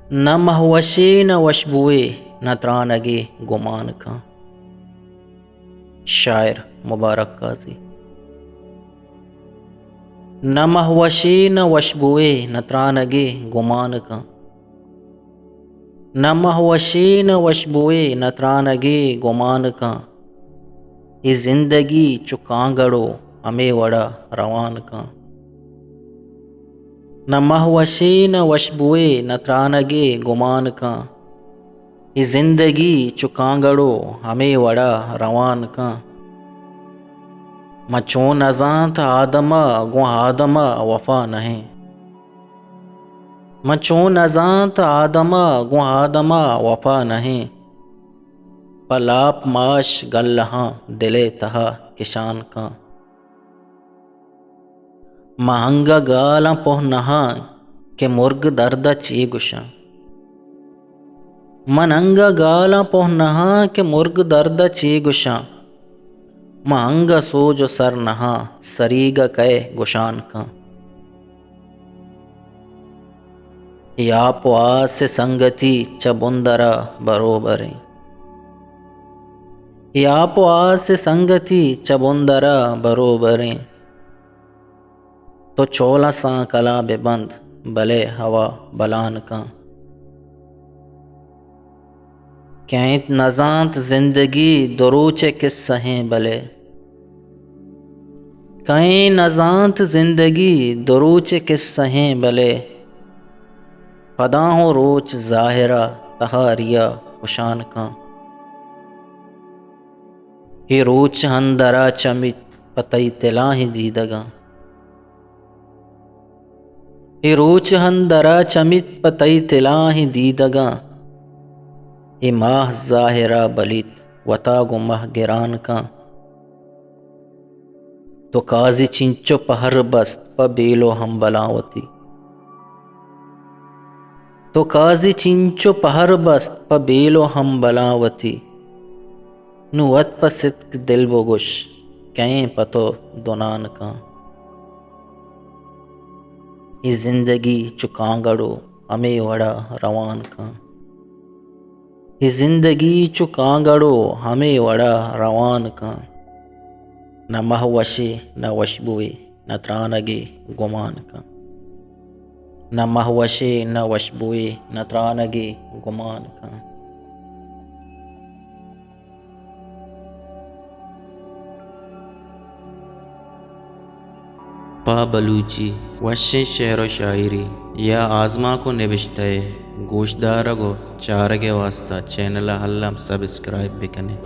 न महवशे न वशबुए न त्रानगे गुमान का। शायर मुबारक काजी। न महवशे न वशबुए न त्रानगे गुमान का। न महवशे न वशबुए न त्रानगे गुमान का। ये जिंदगी चुकांगड़ो हमें वड़ा रवान का। न महवशे न वशबुए न त्रानगे गुमान का। ये जिंदगी चुकांगड़ो हमें वड़ा रवान का। मचो नज़ात आदमा गो आदमा वफा नहीं। मचो नज़ात आदमा गो आदमा वफा नहीं। पलाप माश गल्लहा दिले तहा किशान का। महंगा गाला पोह नहा के मुर्ग दर्द ची गुशा। मनंगा गाला पोह नहा के मुर्ग दर्द ची गुशा। महंगा सोजो सर नहा सरीगा कहे गुशान का। यापो आज से संगति चबुंदरा बरोबरे। यापो आज से संगति चबुंदरा बरोबरे। तो चोला सा कला बेबंद भले हवा बलान का। कैंत नज़ात जिंदगी दरोचे किस्सा हैं भले। कहीं नज़ात जिंदगी दरोचे किस्सा हैं भले। फदा हो रोच ज़ाहिरा तहारिया कुशान का। ये रोच हंदरा चमित पतई तिला ही दीदगा। ये रोच हंदरा चमित पतई तिला ही दीदगा। ये माह ज़ाहिरा बलित वता गुमह गिरान का। तो काजी चिंचो पहर बस्त प बेलो हम बलावती। तो काजी चिंचो पहर बस्त प बेलो हम बलावती। नुवत प सिद्क दिल बोगुश कहीं पतो दुनान का। ये जिंदगी चुकांगड़ो हमें वड़ा रवान का। ये जिंदगी चुकांगड़ो हमें वड़ा रवान का। न महवशे न वशबुए न त्रानगे गुमान का। न महवशे न वशबुए न त्रानगे गुमान का। पा बलूची वश्य शेर व शायरी या आज़मा को निविश्ते गोशदार गो चारगे वास्ता चैनल हल्लम सब्सक्राइब भी कने।